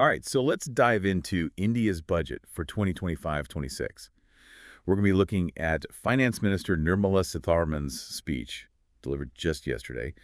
All right, so let's dive into India's budget for 2025-26. We're going to be looking at Finance Minister Nirmala Sitharaman's speech delivered just yesterday,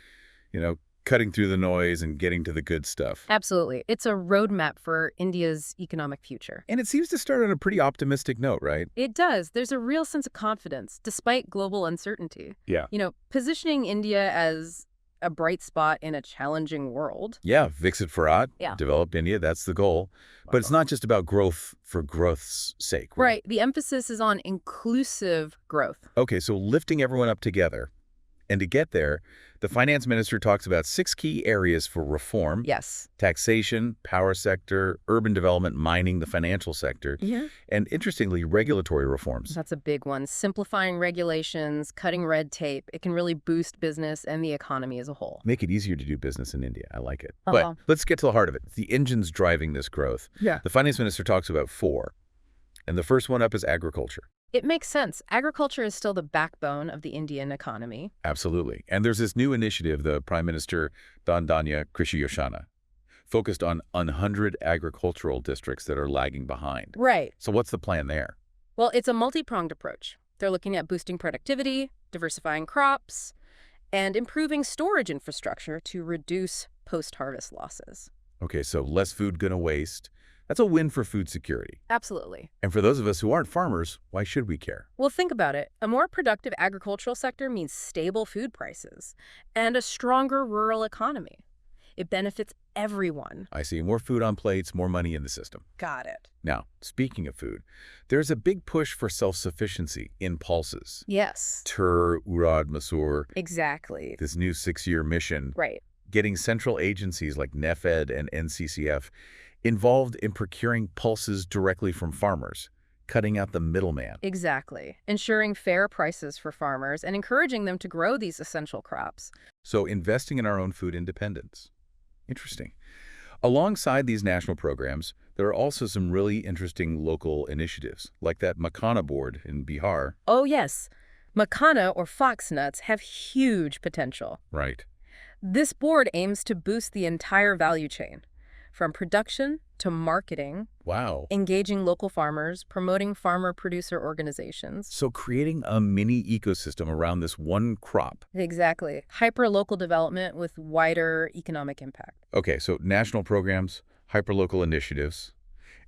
you know, cutting through the noise and getting to the good stuff. Absolutely. It's a roadmap for India's economic future. And it seems to start on a pretty optimistic note, right? It does. There's a real sense of confidence, despite global uncertainty. Yeah. Positioning India as a bright spot in a challenging world. Yeah, Viksit Bharat, Yeah. developed India, that's the goal. But it's not just about growth for growth's sake. Right. The emphasis is on inclusive growth. Okay, so lifting everyone up together. And to get there, the finance minister talks about 6 key areas for reform. Yes. Taxation, power sector, urban development, mining, the financial sector, Yeah. and interestingly, regulatory reforms. That's a big one. Simplifying regulations, cutting red tape. It can really boost business and the economy as a whole. Make it easier to do business in India. I like it. Uh-huh. But let's get to the heart of it. The engine's driving this growth. Yeah. The finance minister talks about 4. And the first one up is agriculture. It makes sense. Agriculture is still the backbone of the Indian economy. Absolutely. And there's this new initiative, the Prime Minister Dhan Krishi Yoshana, focused on 100 agricultural districts that are lagging behind. Right. So what's the plan there? Well, it's a multi-pronged approach. They're looking at boosting productivity, diversifying crops, and improving storage infrastructure to reduce post-harvest losses. Okay, so less food gonna waste. That's a win for food security. Absolutely. And for those of us who aren't farmers, why should we care? Well, think about it. A more productive agricultural sector means stable food prices and a stronger rural economy. It benefits everyone. I see more food on plates, more money in the system. Got it. Now, speaking of food, there's a big push for self-sufficiency in pulses. Yes. Tur, Urad, Masoor, Exactly. this new 6-year mission, Right. getting central agencies like NEFED and NCCF involved in procuring pulses directly from farmers, cutting out the middleman. Exactly. Ensuring fair prices for farmers and encouraging them to grow these essential crops. So investing in our own food independence. Interesting. Alongside these national programs, there are also some really interesting local initiatives, like that Makhana board in Bihar. Oh, yes. Makhana or foxnuts have huge potential. Right. This board aims to boost the entire value chain, from production to marketing, Wow. engaging local farmers, promoting farmer-producer organizations. So creating a mini ecosystem around this one crop. Exactly. Hyper-local development with wider economic impact. Okay, so national programs, hyperlocal initiatives,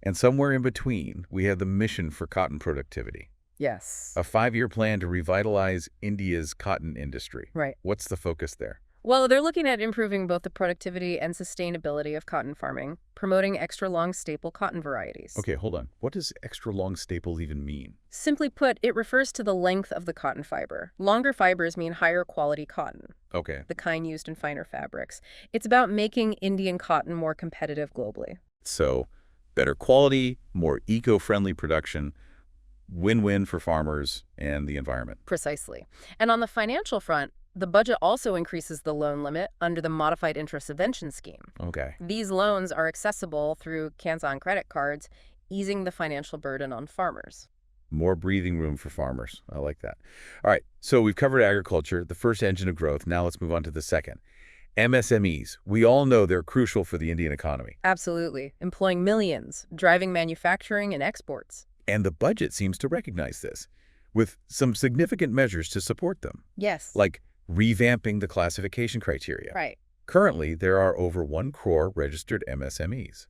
and somewhere in between, we have the mission for cotton productivity. Yes. A 5-year plan to revitalize India's cotton industry. Right. What's the focus there? Well, they're looking at improving both the productivity and sustainability of cotton farming, promoting extra-long staple cotton varieties. Okay, hold on. What does extra long staple even mean? Simply put, it refers to the length of the cotton fiber. Longer fibers mean higher quality cotton, Okay. the kind used in finer fabrics. It's about making Indian cotton more competitive globally. So better quality, more eco-friendly production, win-win for farmers and the environment. Precisely. And on the financial front, the budget also increases the loan limit under the Modified Interest Subvention Scheme. Okay. These loans are accessible through Canton credit cards, easing the financial burden on farmers. More breathing room for farmers. I like that. All right, so we've covered agriculture, the first engine of growth. Now let's move on to the second. MSMEs. We all know they're crucial for the Indian economy. Absolutely. Employing millions, driving manufacturing and exports. And the budget seems to recognize this, with some significant measures to support them, Yes. like revamping the classification criteria. Right. Currently, there are over 1 crore registered MSMEs.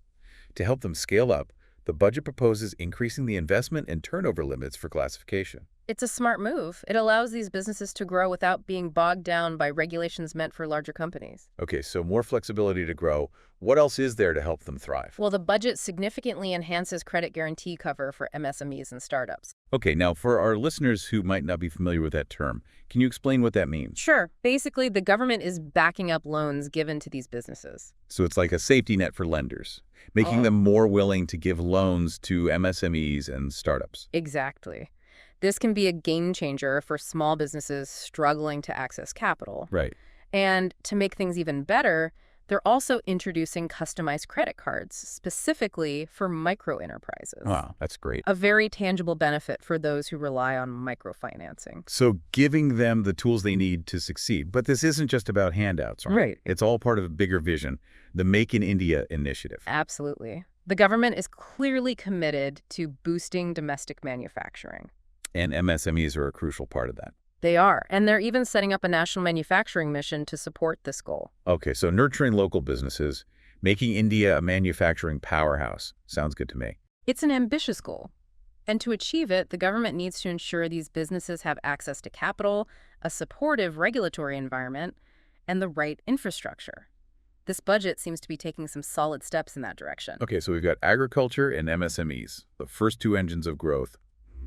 To help them scale up, the budget proposes increasing the investment and turnover limits for classification. It's a smart move. It allows these businesses to grow without being bogged down by regulations meant for larger companies. Okay, so more flexibility to grow. What else is there to help them thrive? Well, the budget significantly enhances credit guarantee cover for MSMEs and startups. Okay, now for our listeners who might not be familiar with that term, can you explain what that means? Sure. Basically, the government is backing up loans given to these businesses. So it's like a safety net for lenders, making them more willing to give loans to MSMEs and startups. Exactly. This can be a game changer for small businesses struggling to access capital. Right. And to make things even better, They're also introducing customized credit cards specifically for micro enterprises. Wow, that's great. A very tangible benefit for those who rely on microfinancing. So giving them the tools they need to succeed. But this isn't just about handouts, right? Right. It's all part of a bigger vision, the Make in India initiative. Absolutely. The government is clearly committed to boosting domestic manufacturing. And MSMEs are a crucial part of that. They are, and they're even setting up a national manufacturing mission to support this goal. Okay, so nurturing local businesses, making India a manufacturing powerhouse. Sounds good to me. It's an ambitious goal. And to achieve it, the government needs to ensure these businesses have access to capital, a supportive regulatory environment, and the right infrastructure. This budget seems to be taking some solid steps in that direction. Okay, so we've got agriculture and MSMEs, the first two engines of growth.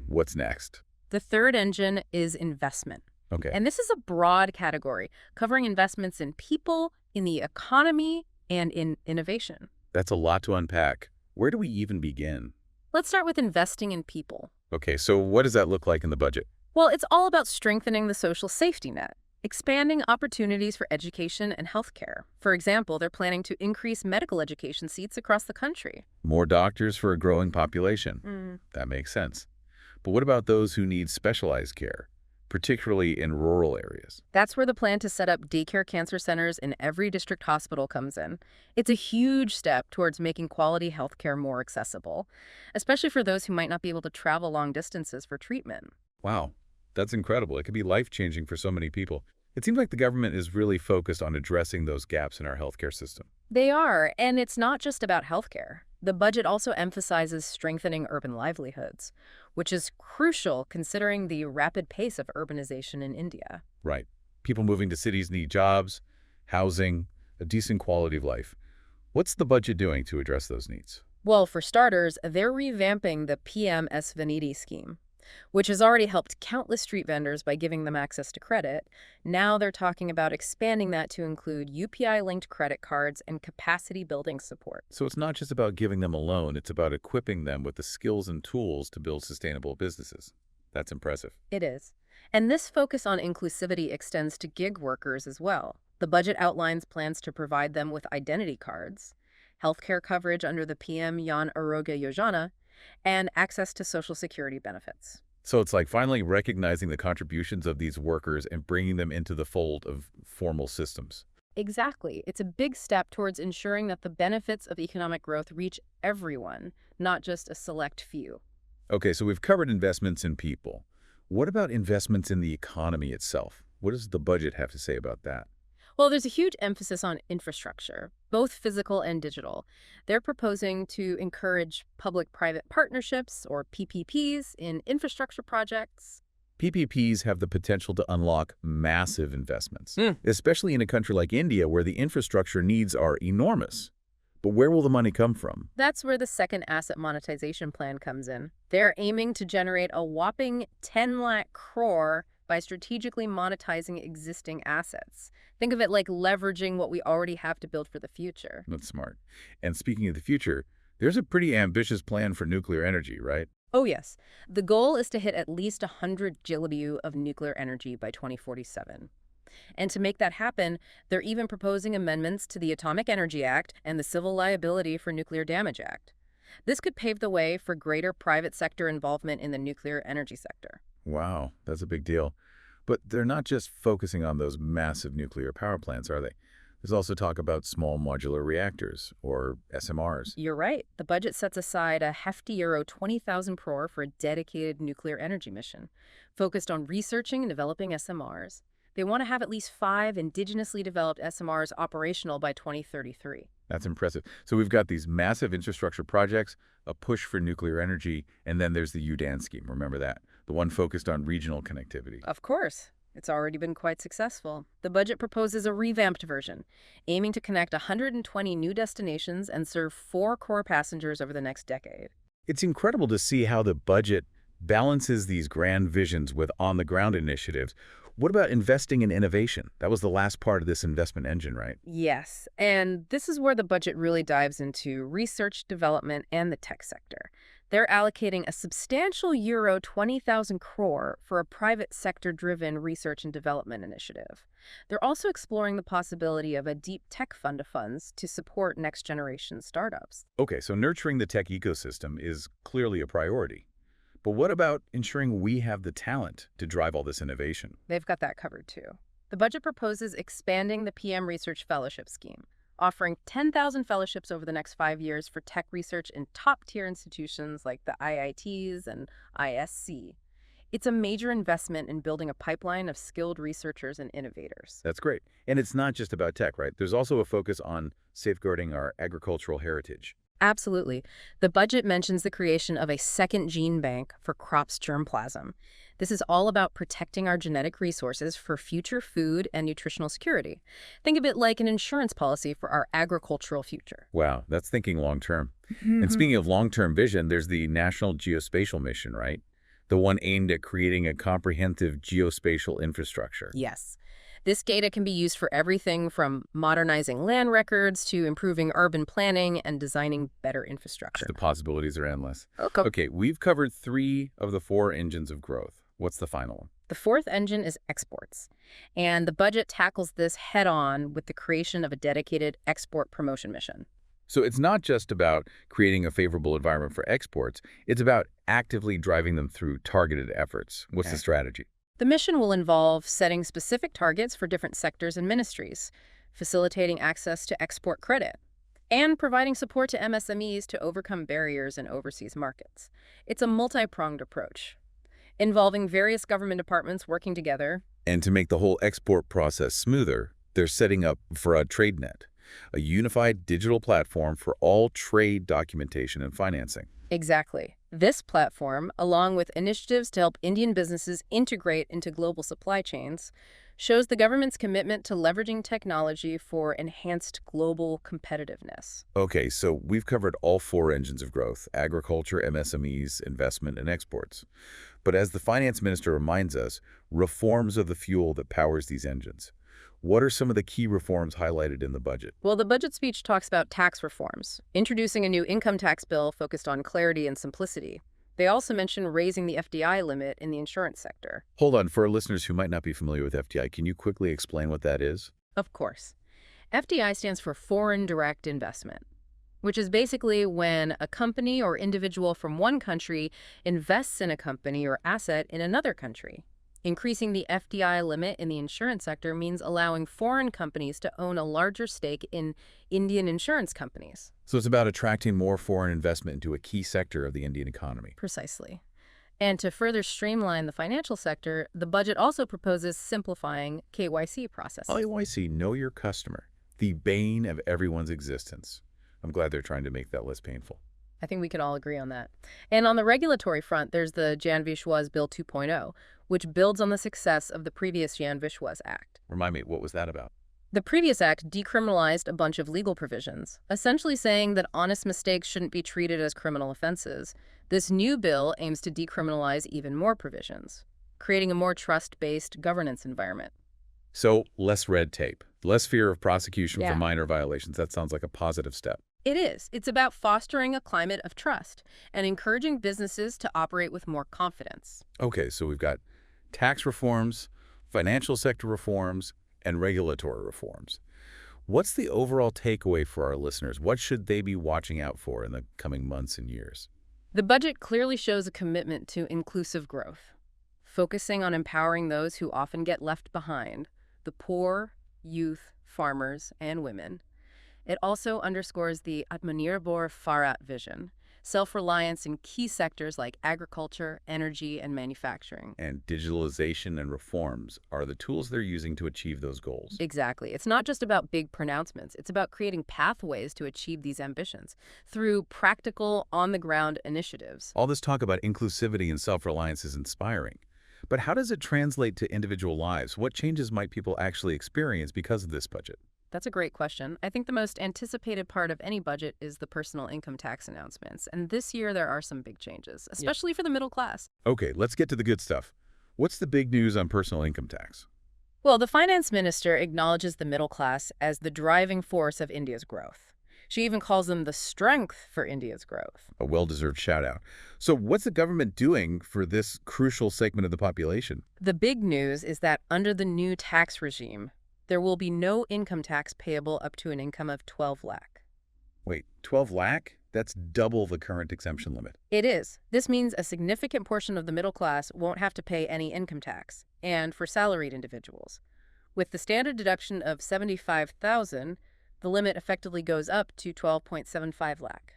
What's next? The third engine is investment. Okay. And this is a broad category, covering investments in people, in the economy, and in innovation. That's a lot to unpack. Where do we even begin? Let's start with investing in people. Okay, so what does that look like in the budget? Well, it's all about strengthening the social safety net, expanding opportunities for education and healthcare. For example, they're planning to increase medical education seats across the country. More doctors for a growing population. That makes sense. But what about those who need specialized care, particularly in rural areas? That's where the plan to set up daycare cancer centers in every district hospital comes in. It's a huge step towards making quality healthcare more accessible, especially for those who might not be able to travel long distances for treatment. Wow, that's incredible. It could be life-changing for so many people. It seems like the government is really focused on addressing those gaps in our healthcare system. They are, and it's not just about healthcare. The budget also emphasizes strengthening urban livelihoods, which is crucial considering the rapid pace of urbanization in India. Right. People moving to cities need jobs, housing, a decent quality of life. What's the budget doing to address those needs? Well, for starters, they're revamping the PM Svanidhi scheme, which has already helped countless street vendors by giving them access to credit. Now they're talking about expanding that to include UPI-linked credit cards and capacity-building support. So it's not just about giving them a loan, it's about equipping them with the skills and tools to build sustainable businesses. That's impressive. It is. And this focus on inclusivity extends to gig workers as well. The budget outlines plans to provide them with identity cards, healthcare coverage under the PM Jan Arogya Yojana, and access to Social Security benefits. So it's like finally recognizing the contributions of these workers and bringing them into the fold of formal systems. Exactly. It's a big step towards ensuring that the benefits of economic growth reach everyone, not just a select few. Okay, so we've covered investments in people. What about investments in the economy itself? What does the budget have to say about that? Well, there's a huge emphasis on infrastructure, both physical and digital. They're proposing to encourage public-private partnerships, or PPPs, in infrastructure projects. PPPs have the potential to unlock massive investments, especially in a country like India where the infrastructure needs are enormous. But where will the money come from? That's where the second asset monetization plan comes in. They're aiming to generate a whopping 10 lakh crore by strategically monetizing existing assets. Think of it like leveraging what we already have to build for the future. That's smart. And speaking of the future, there's a pretty ambitious plan for nuclear energy, right? Oh yes. The goal is to hit at least 100 GW of nuclear energy by 2047. And to make that happen, they're even proposing amendments to the Atomic Energy Act and the Civil Liability for Nuclear Damage Act. This could pave the way for greater private sector involvement in the nuclear energy sector. Wow, that's a big deal. But they're not just focusing on those massive nuclear power plants, are they? There's also talk about small modular reactors, or SMRs. You're right. The budget sets aside a hefty euro 20,000 crore for a dedicated nuclear energy mission, focused on researching and developing SMRs. They want to have at least 5 indigenously developed SMRs operational by 2033. That's impressive. So we've got these massive infrastructure projects, a push for nuclear energy, and then there's the UDAN scheme. Remember that? The one focused on regional connectivity. Of course. It's already been quite successful. The budget proposes a revamped version, aiming to connect 120 new destinations and serve 4 core passengers over the next decade. It's incredible to see how the budget balances these grand visions with on-the-ground initiatives. What about investing in innovation? That was the last part of this investment engine, right? Yes, and this is where the budget really dives into research, development, and the tech sector. They're allocating a substantial euro 20,000 crore for a private sector-driven research and development initiative. They're also exploring the possibility of a deep tech fund of funds to support next-generation startups. Okay, so nurturing the tech ecosystem is clearly a priority. But what about ensuring we have the talent to drive all this innovation? They've got that covered too. The budget proposes expanding the PM Research Fellowship Scheme, offering 10,000 fellowships over the next 5 years for tech research in top-tier institutions like the IITs and ISC. It's a major investment in building a pipeline of skilled researchers and innovators. That's great. And it's not just about tech, right? There's also a focus on safeguarding our agricultural heritage. Absolutely. The budget mentions the creation of a second gene bank for crops germplasm. This is all about protecting our genetic resources for future food and nutritional security. Think of it like an insurance policy for our agricultural future. Wow, that's thinking long term. And speaking of long-term vision, there's the National Geospatial Mission, right? The one aimed at creating a comprehensive geospatial infrastructure. Yes. This data can be used for everything from modernizing land records to improving urban planning and designing better infrastructure. The possibilities are endless. Okay. Okay, we've covered 3 of the 4 engines of growth. What's the final one? The fourth engine is exports, and the budget tackles this head-on with the creation of a dedicated export promotion mission. So it's not just about creating a favorable environment for exports, it's about actively driving them through targeted efforts. What's the strategy? The mission will involve setting specific targets for different sectors and ministries, facilitating access to export credit, and providing support to MSMEs to overcome barriers in overseas markets. It's a multi-pronged approach, involving various government departments working together. And to make the whole export process smoother, they're setting up for a TradeNet, a unified digital platform for all trade documentation and financing. Exactly. This platform, along with initiatives to help Indian businesses integrate into global supply chains, shows the government's commitment to leveraging technology for enhanced global competitiveness. Okay, so we've covered all 4 engines of growth: agriculture, MSMEs, investment, and exports. But as the finance minister reminds us, reforms are the fuel that powers these engines. What are some of the key reforms highlighted in the budget? Well, the budget speech talks about tax reforms, introducing a new income tax bill focused on clarity and simplicity. They also mention raising the FDI limit in the insurance sector. Hold on, for our listeners who might not be familiar with FDI, can you quickly explain what that is? Of course. FDI stands for Foreign Direct Investment, which is basically when a company or individual from one country invests in a company or asset in another country. Increasing the FDI limit in the insurance sector means allowing foreign companies to own a larger stake in Indian insurance companies. So it's about attracting more foreign investment into a key sector of the Indian economy. Precisely. And to further streamline the financial sector, the budget also proposes simplifying KYC processes. KYC, know your customer, the bane of everyone's existence. I'm glad they're trying to make that less painful. I think we can all agree on that. And on the regulatory front, there's the Jan Vishwas Bill 2.0, which builds on the success of the previous Jan Vishwas Act. Remind me, what was that about? The previous act decriminalized a bunch of legal provisions, essentially saying that honest mistakes shouldn't be treated as criminal offenses. This new bill aims to decriminalize even more provisions, creating a more trust-based governance environment. So less red tape, less fear of prosecution Yeah. for minor violations. That sounds like a positive step. It is. It's about fostering a climate of trust and encouraging businesses to operate with more confidence. Okay, so we've got tax reforms, financial sector reforms, and regulatory reforms. What's the overall takeaway for our listeners? What should they be watching out for in the coming months and years? The budget clearly shows a commitment to inclusive growth, focusing on empowering those who often get left behind, the poor, youth, farmers, and women. It also underscores the Atmanirbhar Bharat vision, self-reliance in key sectors like agriculture, energy, and manufacturing. And digitalization and reforms are the tools they're using to achieve those goals. Exactly. It's not just about big pronouncements. It's about creating pathways to achieve these ambitions through practical, on-the-ground initiatives. All this talk about inclusivity and self-reliance is inspiring. But how does it translate to individual lives? What changes might people actually experience because of this budget? That's a great question. I think the most anticipated part of any budget is the personal income tax announcements. And this year there are some big changes, especially for the middle class. Okay, let's get to the good stuff. What's the big news on personal income tax? Well, the finance minister acknowledges the middle class as the driving force of India's growth. She even calls them the strength for India's growth. A well-deserved shout-out. So what's the government doing for this crucial segment of the population? The big news is that under the new tax regime, there will be no income tax payable up to an income of 12 lakh. Wait, 12 lakh? That's double the current exemption limit. It is. This means a significant portion of the middle class won't have to pay any income tax, and for salaried individuals. With the standard deduction of 75,000, the limit effectively goes up to 12.75 lakh.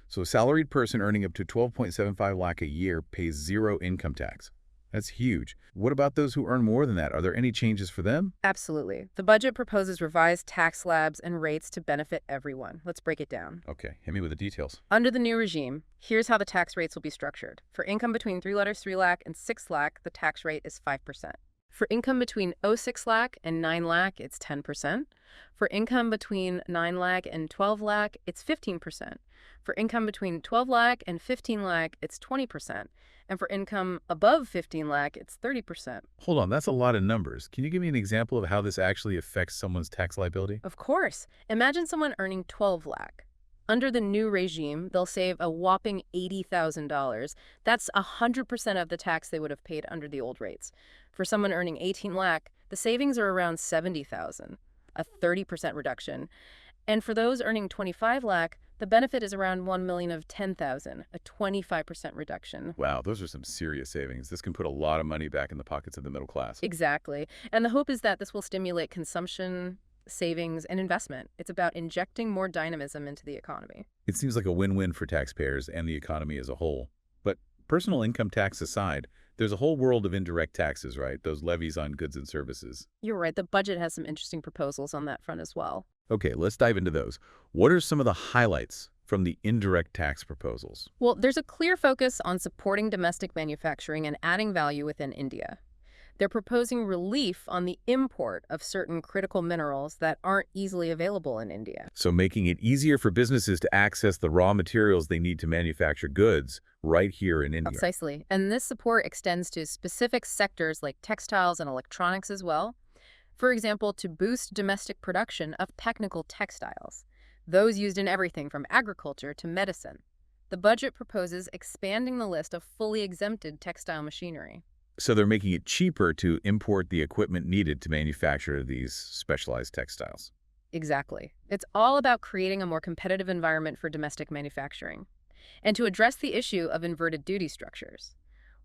So a salaried person earning up to 12.75 lakh a year pays zero income tax. That's huge. What about those who earn more than that? Are there any changes for them? Absolutely. The budget proposes revised tax slabs and rates to benefit everyone. Let's break it down. Okay, hit me with the details. Under the new regime, here's how the tax rates will be structured. For income between 3 letters 3 lakh and 6 lakh, the tax rate is 5%. For income between 0.6 lakh and 9 lakh, it's 10%. For income between 9 lakh and 12 lakh, it's 15%. For income between 12 lakh and 15 lakh, it's 20%. And for income above 15 lakh, it's 30%. Hold on, that's a lot of numbers. Can you give me an example of how this actually affects someone's tax liability? Of course. Imagine someone earning 12 lakh. Under the new regime, they'll save a whopping $80,000. That's 100% of the tax they would have paid under the old rates. For someone earning 18 lakh, the savings are around 70,000, a 30% reduction. And for those earning 25 lakh, the benefit is around 1 million of 10,000, a 25% reduction. Wow, those are some serious savings. This can put a lot of money back in the pockets of the middle class. Exactly. And the hope is that this will stimulate consumption, savings, and investment. It's about injecting more dynamism into the economy. It seems like a win-win for taxpayers and the economy as a whole. But personal income tax aside, there's a whole world of indirect taxes, right? Those levies on goods and services. You're right. The budget has some interesting proposals on that front as well. Okay, let's dive into those. What are some of the highlights from the indirect tax proposals? Well, there's a clear focus on supporting domestic manufacturing and adding value within India. They're proposing relief on the import of certain critical minerals that aren't easily available in India. So making it easier for businesses to access the raw materials they need to manufacture goods right here in India. Precisely. And this support extends to specific sectors like textiles and electronics as well. For example, to boost domestic production of technical textiles, those used in everything from agriculture to medicine. The budget proposes expanding the list of fully exempted textile machinery. So they're making it cheaper to import the equipment needed to manufacture these specialized textiles. Exactly. It's all about creating a more competitive environment for domestic manufacturing. And to address the issue of inverted duty structures,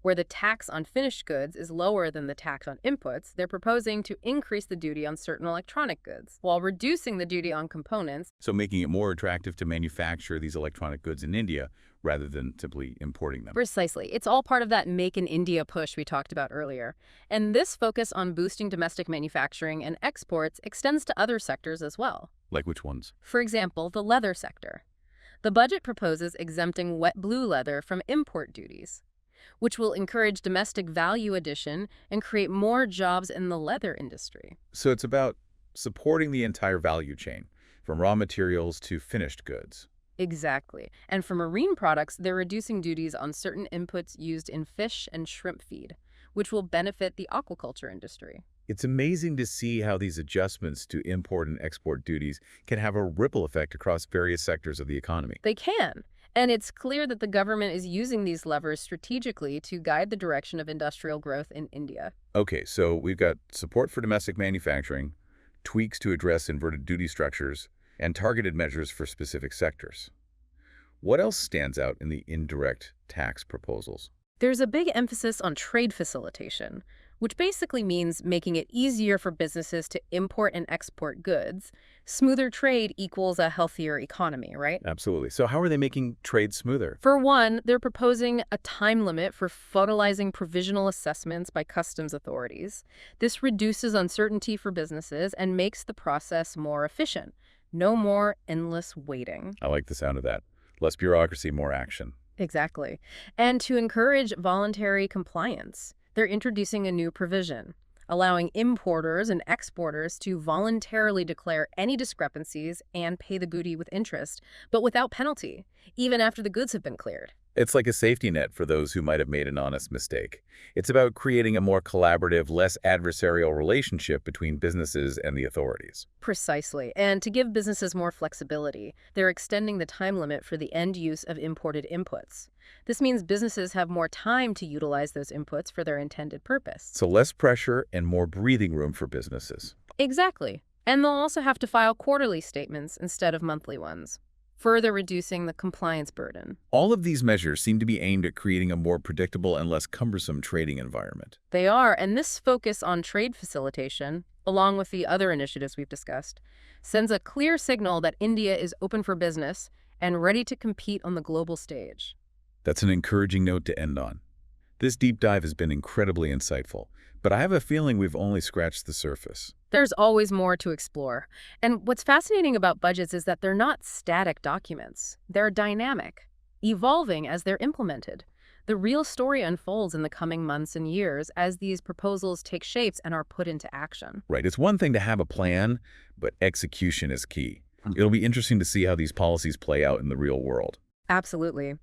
where the tax on finished goods is lower than the tax on inputs, they're proposing to increase the duty on certain electronic goods while reducing the duty on components. So making it more attractive to manufacture these electronic goods in India rather than simply importing them. Precisely. It's all part of that Make in India push we talked about earlier. And this focus on boosting domestic manufacturing and exports extends to other sectors as well. Like which ones? For example, the leather sector. The budget proposes exempting wet blue leather from import duties, which will encourage domestic value addition and create more jobs in the leather industry. So it's about supporting the entire value chain, from raw materials to finished goods. Exactly. And for marine products, they're reducing duties on certain inputs used in fish and shrimp feed, which will benefit the aquaculture industry. It's amazing to see how these adjustments to import and export duties can have a ripple effect across various sectors of the economy. They can. And it's clear that the government is using these levers strategically to guide the direction of industrial growth in India. Okay, so we've got support for domestic manufacturing, tweaks to address inverted duty structures, and targeted measures for specific sectors. What else stands out in the indirect tax proposals? There's a big emphasis on trade facilitation, which basically means making it easier for businesses to import and export goods. Smoother trade equals a healthier economy, right? Absolutely. So how are they making trade smoother? For one, they're proposing a time limit for finalizing provisional assessments by customs authorities. This reduces uncertainty for businesses and makes the process more efficient. No more endless waiting. I like the sound of that. Less bureaucracy, more action. Exactly. And to encourage voluntary compliance, they're introducing a new provision, allowing importers and exporters to voluntarily declare any discrepancies and pay the duty with interest, but without penalty, even after the goods have been cleared. It's like a safety net for those who might have made an honest mistake. It's about creating a more collaborative, less adversarial relationship between businesses and the authorities. Precisely. And to give businesses more flexibility, they're extending the time limit for the end use of imported inputs. This means businesses have more time to utilize those inputs for their intended purpose. So less pressure and more breathing room for businesses. Exactly. And they'll also have to file quarterly statements instead of monthly ones, further reducing the compliance burden. All of these measures seem to be aimed at creating a more predictable and less cumbersome trading environment. They are, and this focus on trade facilitation, along with the other initiatives we've discussed, sends a clear signal that India is open for business and ready to compete on the global stage. That's an encouraging note to end on. This deep dive has been incredibly insightful, but I have a feeling we've only scratched the surface. There's always more to explore. And what's fascinating about budgets is that they're not static documents. They're dynamic, evolving as they're implemented. The real story unfolds in the coming months and years as these proposals take shapes and are put into action. Right, it's one thing to have a plan, but execution is key. It'll be interesting to see how these policies play out in the real world. Absolutely.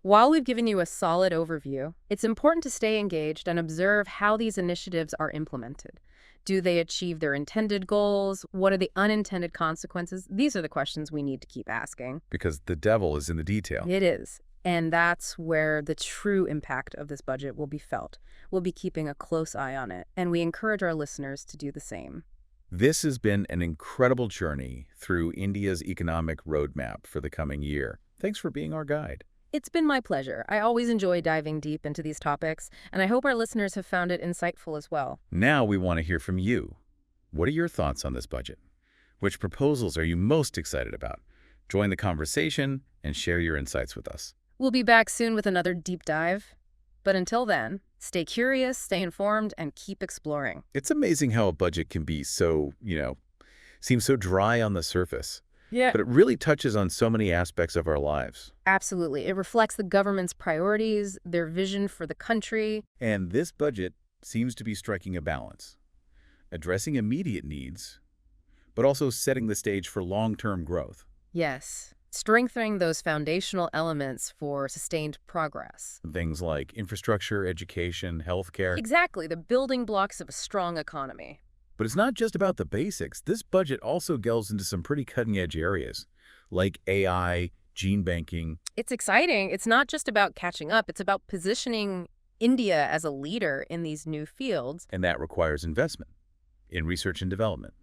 While we've given you a solid overview, it's important to stay engaged and observe how these initiatives are implemented. Do they achieve their intended goals? What are the unintended consequences? These are the questions we need to keep asking. Because the devil is in the detail. It is. And that's where the true impact of this budget will be felt. We'll be keeping a close eye on it, and we encourage our listeners to do the same. This has been an incredible journey through India's economic roadmap for the coming year. Thanks for being our guide. It's been my pleasure. I always enjoy diving deep into these topics, and I hope our listeners have found it insightful as well. Now we want to hear from you. What are your thoughts on this budget? Which proposals are you most excited about? Join the conversation and share your insights with us. We'll be back soon with another deep dive. But until then, stay curious, stay informed, and keep exploring. It's amazing how a budget can be so, seems so dry on the surface. Yeah. But it really touches on so many aspects of our lives. Absolutely. It reflects the government's priorities, their vision for the country. And this budget seems to be striking a balance, addressing immediate needs, but also setting the stage for long-term growth. Yes. Strengthening those foundational elements for sustained progress. Things like infrastructure, education, healthcare. Exactly. The building blocks of a strong economy. But it's not just about the basics. This budget also delves into some pretty cutting-edge areas, like AI, gene banking. It's exciting. It's not just about catching up. It's about positioning India as a leader in these new fields. And that requires investment in research and development,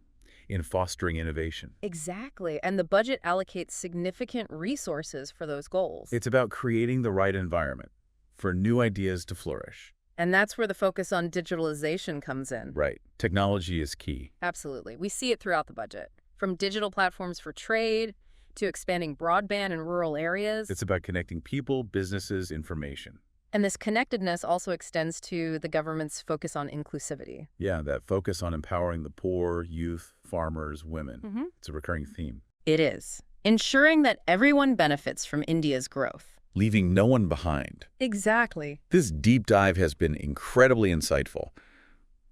in fostering innovation. Exactly. And the budget allocates significant resources for those goals. It's about creating the right environment for new ideas to flourish. And that's where the focus on digitalization comes in. Right. Technology is key. Absolutely. We see it throughout the budget, from digital platforms for trade to expanding broadband in rural areas. It's about connecting people, businesses, information. And this connectedness also extends to the government's focus on inclusivity. Yeah, that focus on empowering the poor, youth, farmers, women. It's a recurring theme. It is. Ensuring that everyone benefits from India's growth. Leaving no one behind. Exactly. This deep dive has been incredibly insightful,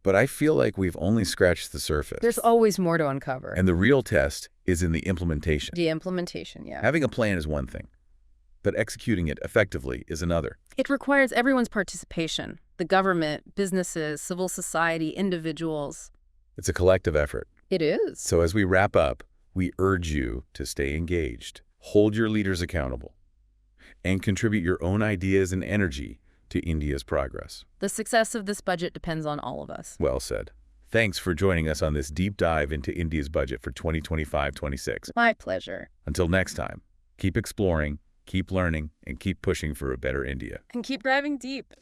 but I feel like we've only scratched the surface. There's always more to uncover. And the real test is in the implementation. The implementation, yeah. Having a plan is one thing, but executing it effectively is another. It requires everyone's participation. The government, businesses, civil society, individuals. It's a collective effort. It is. So as we wrap up, we urge you to stay engaged, hold your leaders accountable, and contribute your own ideas and energy to India's progress. The success of this budget depends on all of us. Well said. Thanks for joining us on this deep dive into India's budget for 2025-26. My pleasure. Until next time, keep exploring, keep learning, and keep pushing for a better India. And keep diving deep.